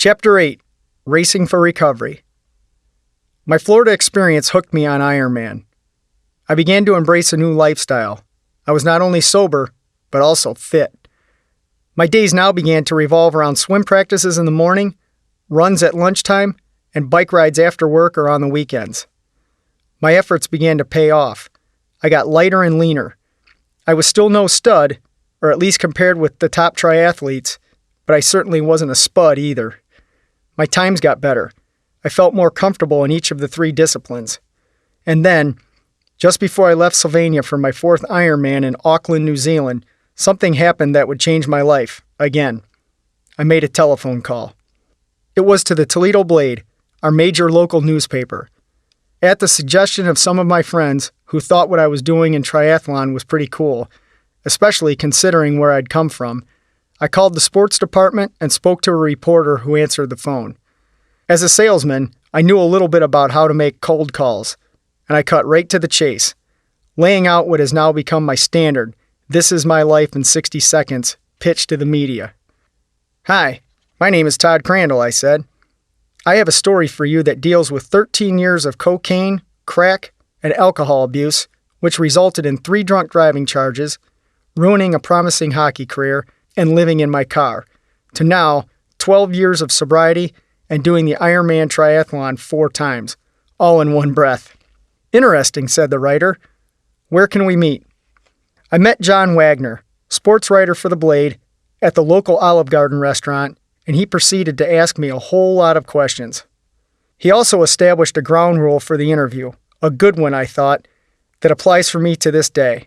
Chapter 8, Racing for Recovery. My Florida experience hooked me on Ironman. I began to embrace a new lifestyle. I was not only sober, but also fit. My days now began to revolve around swim practices in the morning, runs at lunchtime, and bike rides after work or on the weekends. My efforts began to pay off. I got lighter and leaner. I was still no stud, or at least compared with the top triathletes, but I certainly wasn't a spud either. My times got better. I felt more comfortable in each of the 3 disciplines. And then, just before I left Sylvania for my 4th Ironman in Auckland, New Zealand, something happened that would change my life, again. I made a telephone call. It was to the Toledo Blade, our major local newspaper. At the suggestion of some of my friends who thought what I was doing in triathlon was pretty cool, especially considering where I'd come from, I called the sports department and spoke to a reporter who answered the phone. As a salesman, I knew a little bit about how to make cold calls, and I cut right to the chase, laying out what has now become my standard, "This is my life in 60 seconds," pitch to the media. "Hi, my name is Todd Crandall," I said. "I have a story for you that deals with 13 years of cocaine, crack, and alcohol abuse, which resulted in 3 drunk driving charges, ruining a promising hockey career, and living in my car, to now 12 years of sobriety and doing the Ironman triathlon 4 times, all in one breath." "Interesting," said the writer. "Where can we meet?" I met John Wagner, sports writer for The Blade, at the local Olive Garden restaurant, and he proceeded to ask me a whole lot of questions. He also established a ground rule for the interview, a good one, I thought, that applies for me to this day.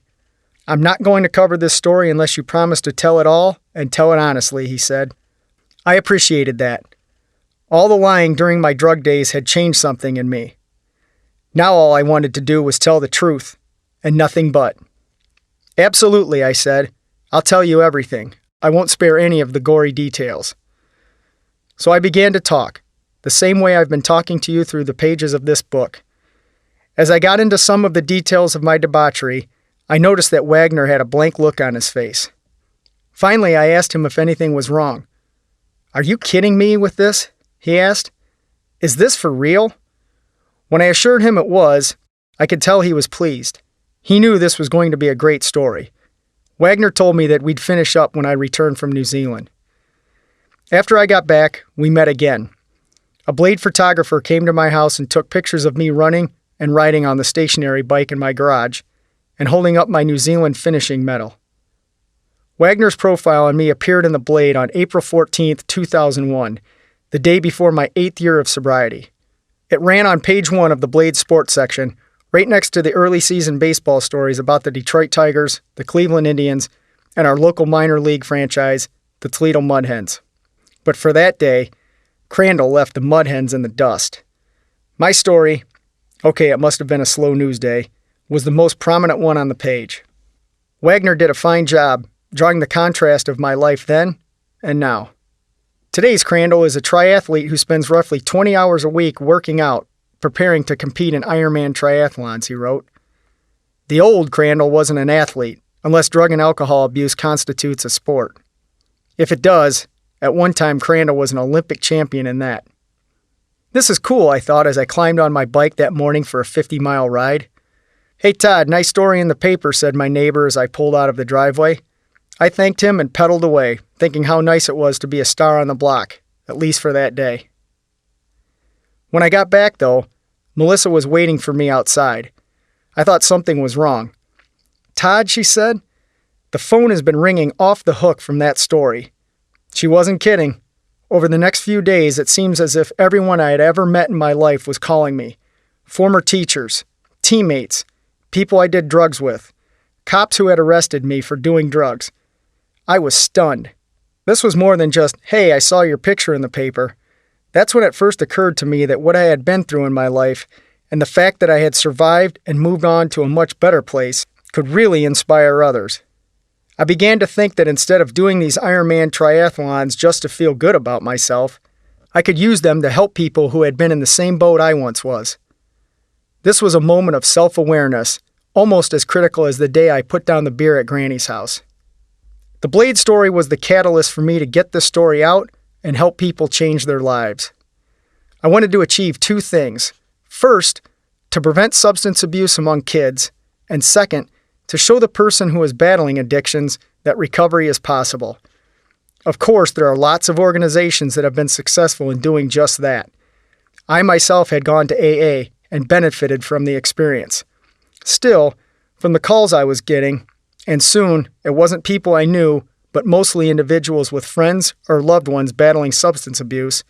"I'm not going to cover this story unless you promise to tell it all, and tell it honestly," he said. I appreciated that. All the lying during my drug days had changed something in me. Now all I wanted to do was tell the truth, and nothing but. "Absolutely," I said. "I'll tell you everything. I won't spare any of the gory details." So I began to talk, the same way I've been talking to you through the pages of this book. As I got into some of the details of my debauchery, I noticed that Wagner had a blank look on his face. Finally, I asked him if anything was wrong. "Are you kidding me with this?" he asked. "Is this for real?" When I assured him it was, I could tell he was pleased. He knew this was going to be a great story. Wagner told me that we'd finish up when I returned from New Zealand. After I got back, we met again. A Blade photographer came to my house and took pictures of me running and riding on the stationary bike in my garage, and holding up my New Zealand finishing medal. Wagner's profile on me appeared in The Blade on April 14th, 2001, the day before my 8th year of sobriety. It ran on page 1 of the Blade sports section, right next to the early season baseball stories about the Detroit Tigers, the Cleveland Indians, and our local minor league franchise, the Toledo Mud Hens. But for that day, Crandall left the Mud Hens in the dust. My story, okay, it must have been a slow news day, was the most prominent one on the page. Wagner did a fine job drawing the contrast of my life then and now. Today's Crandall is a triathlete who spends roughly 20 hours a week working out, preparing to compete in Ironman triathlons, he wrote. The old Crandall wasn't an athlete, unless drug and alcohol abuse constitutes a sport. If it does, at one time Crandall was an Olympic champion in that. This is cool, I thought as I climbed on my bike that morning for a 50-mile ride. "Hey Todd, nice story in the paper," said my neighbor as I pulled out of the driveway. I thanked him and pedaled away, thinking how nice it was to be a star on the block, at least for that day. When I got back, though, Melissa was waiting for me outside. I thought something was wrong. "Todd," she said, "the phone has been ringing off the hook from that story." She wasn't kidding. Over the next few days, it seems as if everyone I had ever met in my life was calling me. Former teachers, teammates, people I did drugs with, cops who had arrested me for doing drugs. I was stunned. This was more than just, "Hey, I saw your picture in the paper." That's when it first occurred to me that what I had been through in my life, and the fact that I had survived and moved on to a much better place, could really inspire others. I began to think that instead of doing these Ironman triathlons just to feel good about myself, I could use them to help people who had been in the same boat I once was. This was a moment of self-awareness, almost as critical as the day I put down the beer at Granny's house. The Blade story was the catalyst for me to get this story out and help people change their lives. I wanted to achieve two things. First, to prevent substance abuse among kids, and second, to show the person who is battling addictions that recovery is possible. Of course, there are lots of organizations that have been successful in doing just that. I myself had gone to AA and benefited from the experience. Still, from the calls I was getting, and soon it wasn't people I knew, but mostly individuals with friends or loved ones battling substance abuse,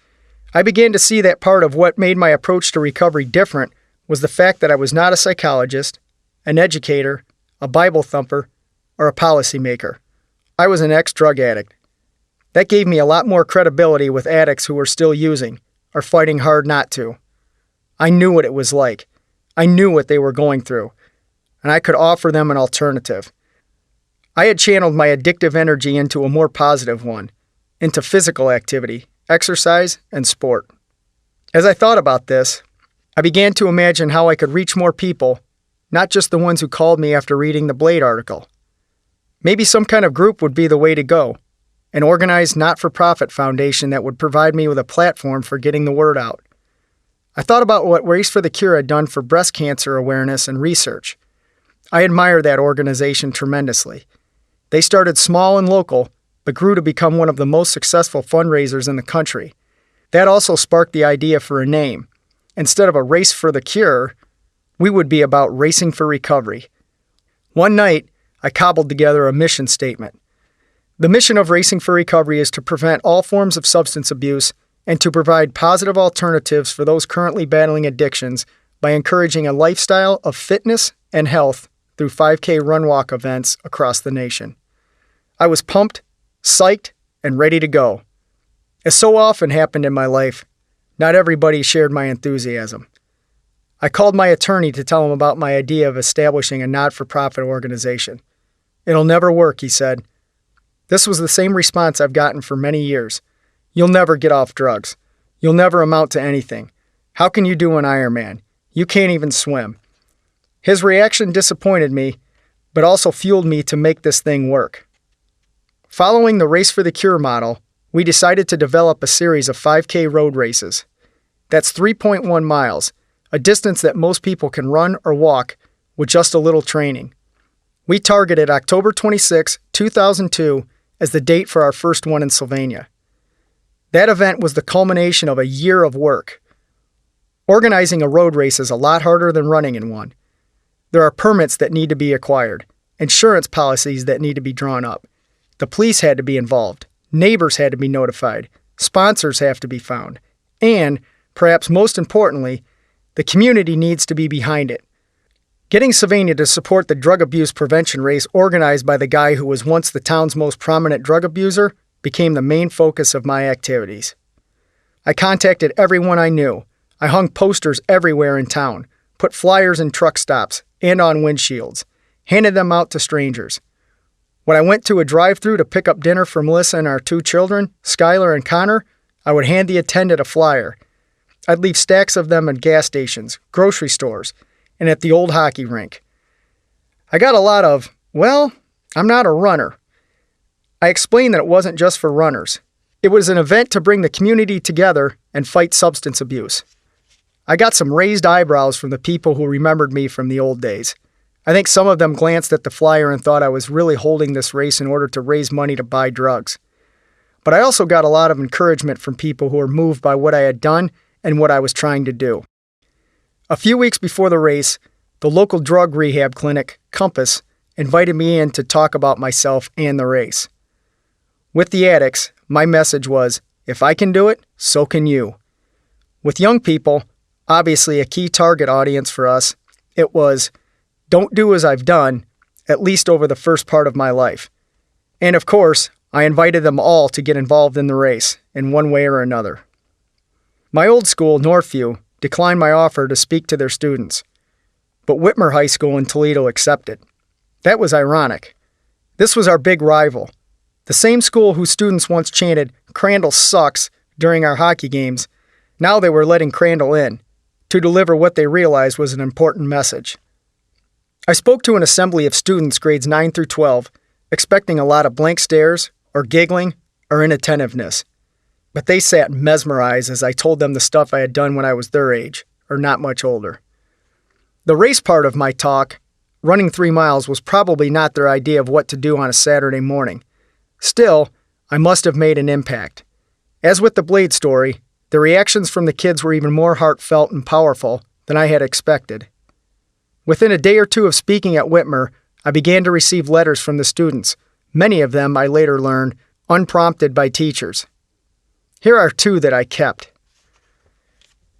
I began to see that part of what made my approach to recovery different was the fact that I was not a psychologist, an educator, a Bible thumper, or a policymaker. I was an ex-drug addict. That gave me a lot more credibility with addicts who were still using, or fighting hard not to. I knew what it was like. I knew what they were going through, and I could offer them an alternative. I had channeled my addictive energy into a more positive one, into physical activity, exercise, and sport. As I thought about this, I began to imagine how I could reach more people, not just the ones who called me after reading the Blade article. Maybe some kind of group would be the way to go, an organized not-for-profit foundation that would provide me with a platform for getting the word out. I thought about what Race for the Cure had done for breast cancer awareness and research. I admire that organization tremendously. They started small and local, but grew to become one of the most successful fundraisers in the country. That also sparked the idea for a name. Instead of a Race for the Cure, we would be about racing for recovery. One night, I cobbled together a mission statement. The mission of Racing for Recovery is to prevent all forms of substance abuse and to provide positive alternatives for those currently battling addictions by encouraging a lifestyle of fitness and health through 5K run-walk events across the nation. I was pumped, psyched, and ready to go. As so often happened in my life, not everybody shared my enthusiasm. I called my attorney to tell him about my idea of establishing a not-for-profit organization. "It'll never work," he said. This was the same response I've gotten for many years. "You'll never get off drugs. You'll never amount to anything. How can you do an Ironman? You can't even swim." His reaction disappointed me, but also fueled me to make this thing work. Following the Race for the Cure model, we decided to develop a series of 5K road races. That's 3.1 miles, a distance that most people can run or walk with just a little training. We targeted October 26, 2002 as the date for our first one in Sylvania. That event was the culmination of a year of work. Organizing a road race is a lot harder than running in one. There are permits that need to be acquired, insurance policies that need to be drawn up. The police had to be involved, neighbors had to be notified, sponsors have to be found, and, perhaps most importantly, the community needs to be behind it. Getting Sylvania to support the drug abuse prevention race organized by the guy who was once the town's most prominent drug abuser became the main focus of my activities. I contacted everyone I knew. I hung posters everywhere in town, put flyers in truck stops and on windshields, handed them out to strangers. When I went to a drive-thru to pick up dinner for Melissa and our two children, Skylar and Connor, I would hand the attendant a flyer. I'd leave stacks of them at gas stations, grocery stores, and at the old hockey rink. I got a lot of, "Well, I'm not a runner." I explained that it wasn't just for runners. It was an event to bring the community together and fight substance abuse. I got some raised eyebrows from the people who remembered me from the old days. I think some of them glanced at the flyer and thought I was really holding this race in order to raise money to buy drugs. But I also got a lot of encouragement from people who were moved by what I had done and what I was trying to do. A few weeks before the race, the local drug rehab clinic, Compass, invited me in to talk about myself and the race. With the addicts, my message was, if I can do it, so can you. With young people, obviously a key target audience for us, it was, don't do as I've done, at least over the first part of my life. And of course, I invited them all to get involved in the race, in one way or another. My old school, Northview, declined my offer to speak to their students, but Whitmer High School in Toledo accepted. That was ironic. This was our big rival. The same school whose students once chanted, "Crandall sucks," during our hockey games, now they were letting Crandall in, to deliver what they realized was an important message. I spoke to an assembly of students grades 9 through 12, expecting a lot of blank stares, or giggling, or inattentiveness. but they sat mesmerized as I told them the stuff I had done when I was their age, or not much older. The race part of my talk, running 3 miles, was probably not their idea of what to do on a Saturday morning. Still, I must have made an impact. As with the Blade story, the reactions from the kids were even more heartfelt and powerful than I had expected. Within a day or two of speaking at Whitmer, I began to receive letters from the students, many of them, I later learned, unprompted by teachers. Here are 2 that I kept.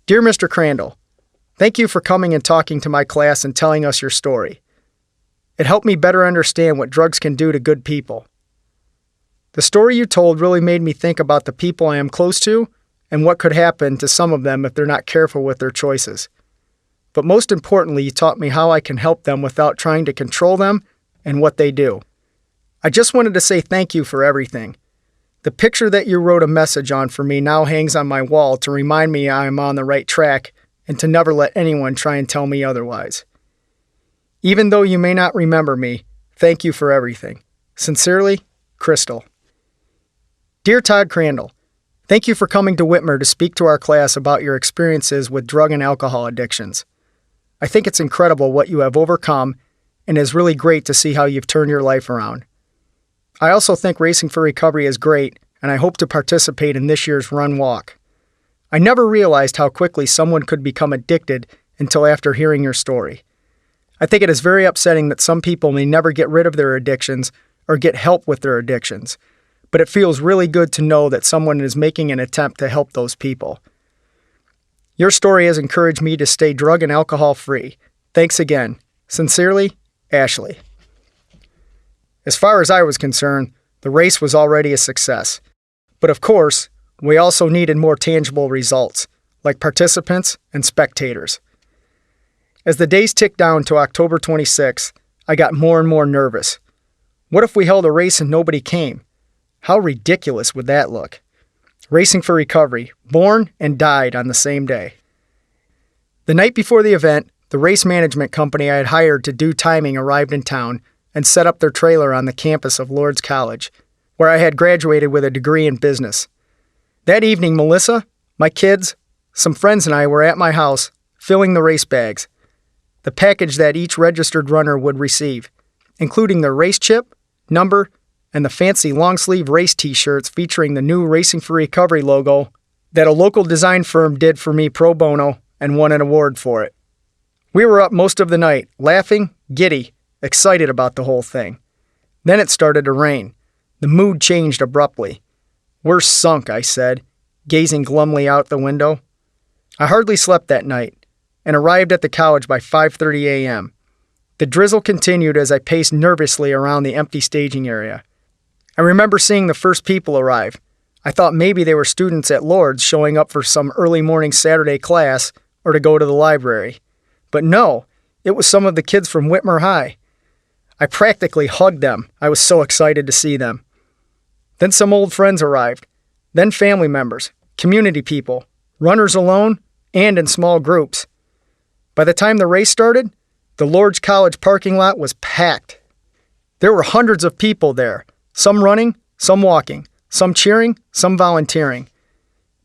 Dear Mr. Crandall, thank you for coming and talking to my class and telling us your story. It helped me better understand what drugs can do to good people. The story you told really made me think about the people I am close to and what could happen to some of them if they're not careful with their choices. But most importantly, you taught me how I can help them without trying to control them and what they do. I just wanted to say thank you for everything. The picture that you wrote a message on for me now hangs on my wall to remind me I am on the right track and to never let anyone try and tell me otherwise. Even though you may not remember me, thank you for everything. Sincerely, Crystal. Dear Todd Crandall, thank you for coming to Whitmer to speak to our class about your experiences with drug and alcohol addictions. I think it's incredible what you have overcome, and it is really great to see how you've turned your life around. I also think Racing for Recovery is great, and I hope to participate in this year's Run Walk. I never realized how quickly someone could become addicted until after hearing your story. I think it is very upsetting that some people may never get rid of their addictions or get help with their addictions, but it feels really good to know that someone is making an attempt to help those people. Your story has encouraged me to stay drug and alcohol free. Thanks again. Sincerely, Ashley. As far as I was concerned, the race was already a success. But of course, we also needed more tangible results, like participants and spectators. As the days ticked down to October 26th, I got more and more nervous. What if we held a race and nobody came? How ridiculous would that look? Racing for Recovery, born and died on the same day. The night before the event, the race management company I had hired to do timing arrived in town and set up their trailer on the campus of Lourdes College, where I had graduated with a degree in business. That evening, Melissa, my kids, some friends and I were at my house, filling the race bags, the package that each registered runner would receive, including their race chip, number, and the fancy long-sleeve race t-shirts featuring the new Racing for Recovery logo that a local design firm did for me pro bono and won an award for it. We were up most of the night, laughing, giddy, excited about the whole thing. Then it started to rain. The mood changed abruptly. We're sunk, I said, gazing glumly out the window. I hardly slept that night and arrived at the college by 5:30 a.m. The drizzle continued as I paced nervously around the empty staging area. I remember seeing the first people arrive. I thought maybe they were students at Lourdes showing up for some early morning Saturday class or to go to the library. But no, it was some of the kids from Whitmer High. I practically hugged them. I was so excited to see them. Then some old friends arrived. Then family members, community people, runners alone, and in small groups. By the time the race started, the Lourdes College parking lot was packed. There were hundreds of people there, some running, some walking, some cheering, some volunteering.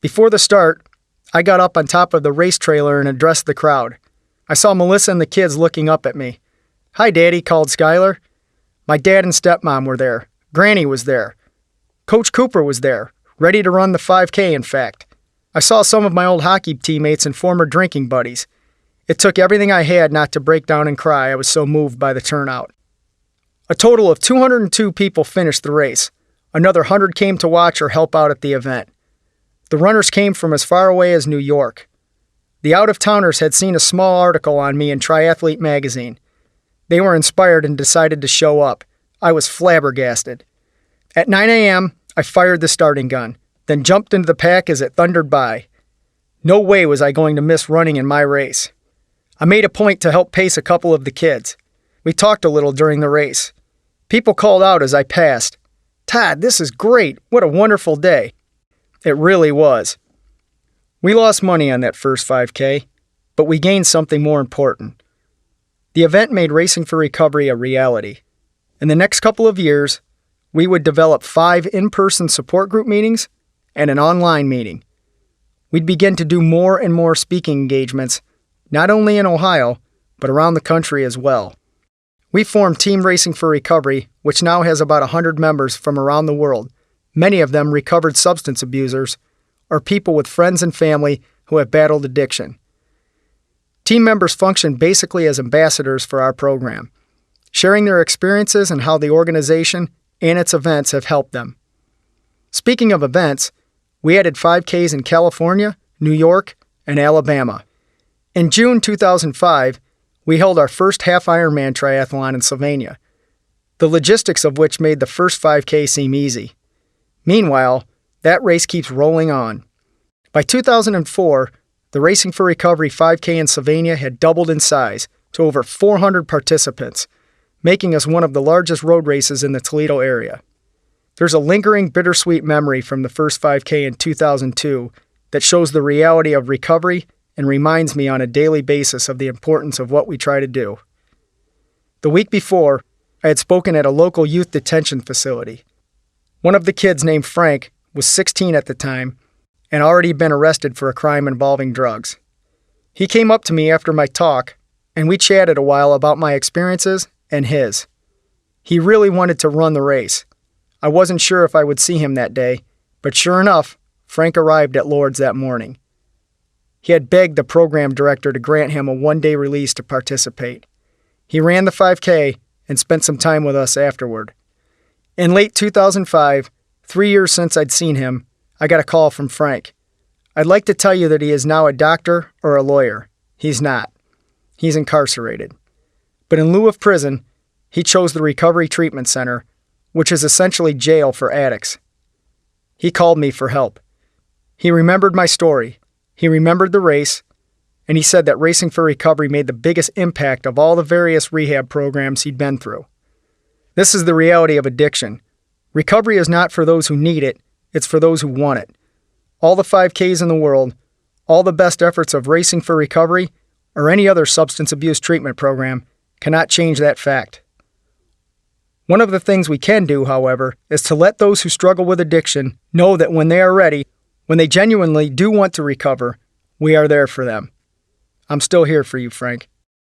Before the start, I got up on top of the race trailer and addressed the crowd. I saw Melissa and the kids looking up at me. "Hi, Daddy," called Skylar. My dad and stepmom were there. Granny was there. Coach Cooper was there, ready to run the 5K, in fact. I saw some of my old hockey teammates and former drinking buddies. It took everything I had not to break down and cry. I was so moved by the turnout. A total of 202 people finished the race. Another 100 came to watch or help out at the event. The runners came from as far away as New York. The out-of-towners had seen a small article on me in Triathlete magazine. They were inspired and decided to show up. I was flabbergasted. At 9 a.m., I fired the starting gun, then jumped into the pack as it thundered by. No way was I going to miss running in my race. I made a point to help pace a couple of the kids. We talked a little during the race. People called out as I passed, "Todd, this is great. What a wonderful day." It really was. We lost money on that first 5K, but we gained something more important. The event made Racing for Recovery a reality. In the next couple of years, we would develop 5 in-person support group meetings and an online meeting. We'd begin to do more and more speaking engagements, not only in Ohio, but around the country as well. We formed Team Racing for Recovery, which now has about 100 members from around the world, many of them recovered substance abusers or people with friends and family who have battled addiction. Team members function basically as ambassadors for our program, sharing their experiences and how the organization and its events have helped them. Speaking of events, we added 5Ks in California, New York, and Alabama. In June 2005, we held our first half Ironman triathlon in Slovenia, the logistics of which made the first 5K seem easy. Meanwhile, that race keeps rolling on. By 2004, the Racing for Recovery 5K in Slovenia had doubled in size to over 400 participants, making us one of the largest road races in the Toledo area. There's a lingering bittersweet memory from the first 5K in 2002 that shows the reality of recovery and reminds me on a daily basis of the importance of what we try to do. The week before, I had spoken at a local youth detention facility. One of the kids, named Frank, was 16 at the time and already been arrested for a crime involving drugs. He came up to me after my talk, and we chatted a while about my experiences and his. He really wanted to run the race. I wasn't sure if I would see him that day, but sure enough, Frank arrived at Lourdes that morning. He had begged the program director to grant him a one-day release to participate. He ran the 5K and spent some time with us afterward. In late 2005, 3 years since I'd seen him, I got a call from Frank. I'd like to tell you that he is now a doctor or a lawyer. He's not. He's incarcerated. But in lieu of prison, he chose the Recovery Treatment Center, which is essentially jail for addicts. He called me for help. He remembered my story. He remembered the race, and he said that Racing for Recovery made the biggest impact of all the various rehab programs he'd been through. This is the reality of addiction. Recovery is not for those who need it, it's for those who want it. All the 5Ks in the world, all the best efforts of Racing for Recovery, or any other substance abuse treatment program cannot change that fact. One of the things we can do, however, is to let those who struggle with addiction know that when they are ready, when they genuinely do want to recover, we are there for them. I'm still here for you, Frank.